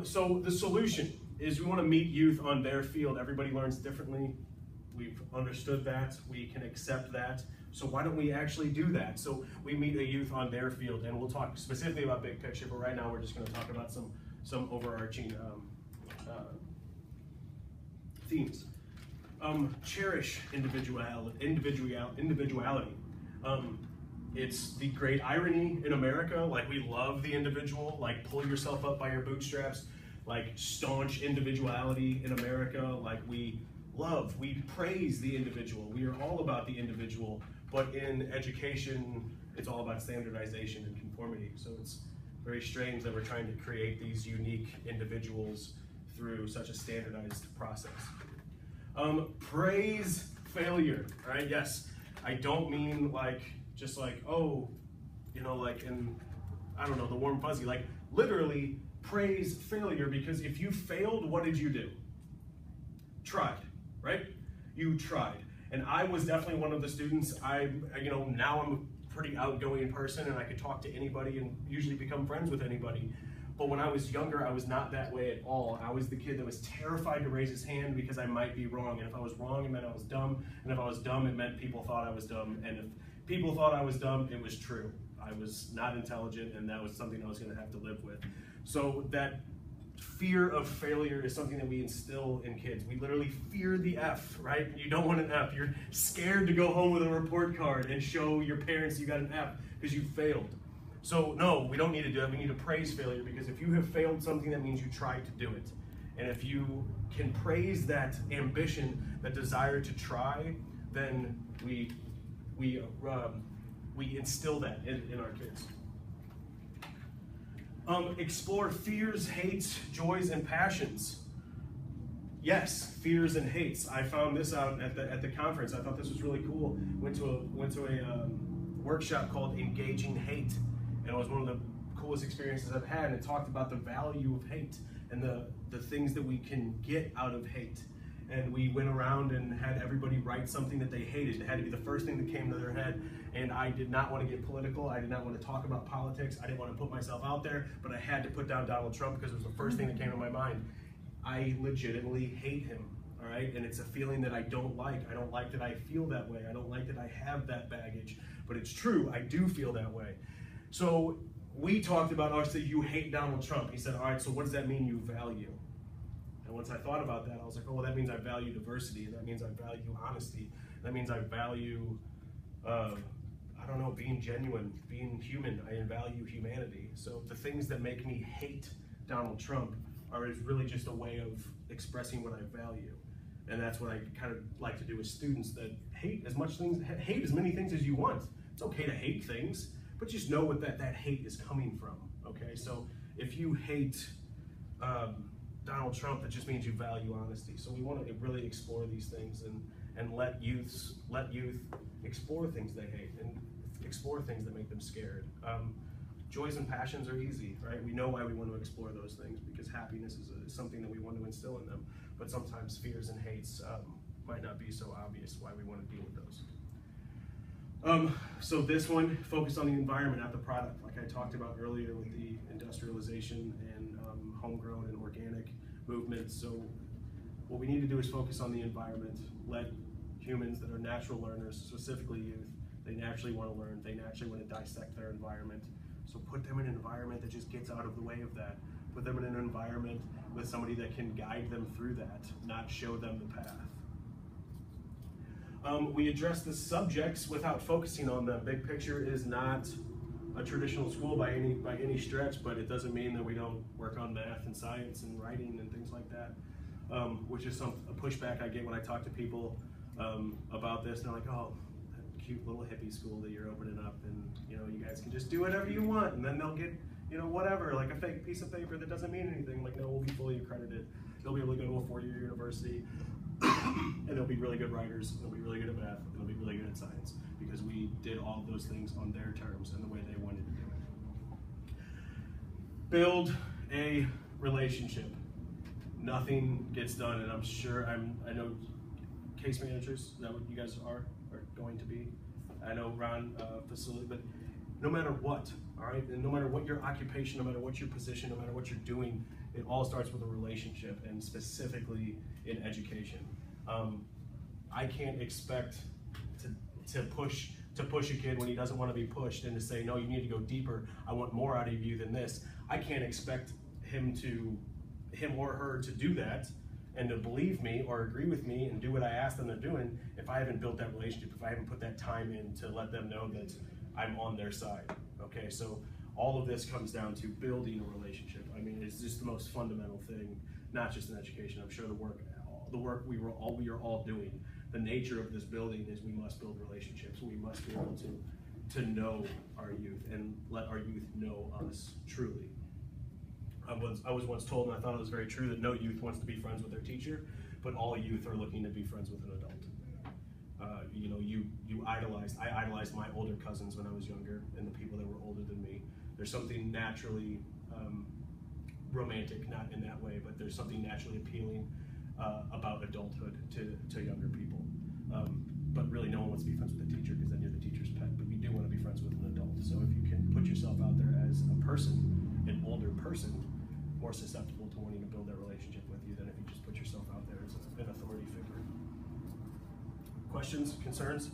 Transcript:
So the solution is we want to meet youth on their field. Everybody learns differently. We've understood that. We can accept that. So why don't we actually do that? So we meet a youth on their field, and we'll talk specifically about big picture, but right now we're just going to talk about some overarching themes. Cherish individuality. It's the great irony in America, like we love the individual, like pull yourself up by your bootstraps, like staunch individuality in America, like we praise the individual. We are all about the individual, but in education, it's all about standardization and conformity. So it's very strange that we're trying to create these unique individuals through such a standardized process. Praise failure, right? Yes, I don't mean like, just like, oh, you know, like in, I don't know, the warm fuzzy, like literally praise failure, because if you failed, what did you do? Tried, right? You tried. And I was definitely one of the students. Now I'm a pretty outgoing person and I could talk to anybody and usually become friends with anybody. But when I was younger, I was not that way at all. I was the kid that was terrified to raise his hand because I might be wrong. And if I was wrong, it meant I was dumb. And if I was dumb, it meant people thought I was dumb. And if people thought I was dumb, it was true. I was not intelligent, and that was something I was going to have to live with. So that fear of failure is something that we instill in kids. We literally fear the F, right? You don't want an F. You're scared to go home with a report card and show your parents you got an F because you failed. So no, we don't need to do that. We need to praise failure, because if you have failed something, that means you tried to do it. And if you can praise that ambition, that desire to try, then we instill that in our kids. Explore fears, hates, joys, and passions. Yes, fears and hates. I found this out at the conference. I thought this was really cool. Went to a workshop called Engaging Hate, and it was one of the coolest experiences I've had. And it talked about the value of hate and the things that we can get out of hate. And we went around and had everybody write something that they hated. It had to be the first thing that came to their head. And I did not want to get political. I did not want to talk about politics. I didn't want to put myself out there, but I had to put down Donald Trump because it was the first thing that came to my mind. I legitimately hate him, all right? And it's a feeling that I don't like. I don't like that I feel that way. I don't like that I have that baggage. But it's true, I do feel that way. So we talked about, oh, so you hate Donald Trump. He said, all right, so what does that mean you value? And once I thought about that, I was like, oh, well, that means I value diversity. That means I value honesty. That means I value, being genuine, being human. I value humanity. So the things that make me hate Donald Trump is really just a way of expressing what I value. And that's what I kind of like to do with students, that hate as many things as you want. It's okay to hate things, but just know what that hate is coming from, okay? So if you hate Donald Trump, that just means you value honesty. So we want to really explore these things and let youth explore things they hate and explore things that make them scared. Joys and passions are easy, right? We know why we want to explore those things, because happiness is something that we want to instill in them. But sometimes fears and hates might not be so obvious why we want to deal with those. So this one focused on the environment, not the product, like I talked about earlier with the industrialization and homegrown and organic movements. So what we need to do is focus on the environment. Let humans that are natural learners, specifically youth, they naturally want to learn, they naturally want to dissect their environment. So put them in an environment that just gets out of the way of that. Put them in an environment with somebody that can guide them through that, not show them the path. We address the subjects without focusing on them. Big picture is not a traditional school by any stretch, but it doesn't mean that we don't work on math and science and writing and things like that, which is a pushback I get when I talk to people about this. And they're like, oh, that cute little hippie school that you're opening up, and you guys can just do whatever you want, and then they'll get whatever, like a fake piece of paper that doesn't mean anything. Like, no, we'll be fully accredited. They'll be able to go to a 4-year university, and they'll be really good writers, and they'll be really good at math, and they'll be really good at science, because we did all of those things on their terms and the way they wanted to do it. Build a relationship. Nothing gets done, and I know case managers, is that what you guys are going to be? I know Ron, facility, but no matter what, all right, and no matter what your occupation, no matter what your position, no matter what you're doing, It all starts with a relationship, and specifically in education. I can't expect to push a kid when he doesn't want to be pushed, and to say, no, you need to go deeper. I want more out of you than this. I can't expect him or her to do that and to believe me or agree with me and do what I ask them to do if I haven't built that relationship, if I haven't put that time in to let them know that I'm on their side. Okay, so all of this comes down to building a relationship. I mean, it's just the most fundamental thing, not just in education. I'm sure the work we are all doing. The nature of this building is we must build relationships. We must be able to know our youth and let our youth know us truly. I was once told, and I thought it was very true, that no youth wants to be friends with their teacher, but all youth are looking to be friends with an adult. I idolized my older cousins when I was younger, and the people that were older than me. There's something naturally romantic, not in that way, but there's something naturally appealing about adulthood to younger people. But really, no one wants to be friends with a teacher, because then you're the teacher's pet. But you do want to be friends with an adult. So if you can put yourself out there as a person, an older person, more susceptible to wanting to build that relationship with you than if you just put yourself out there as an authority figure. Questions, concerns?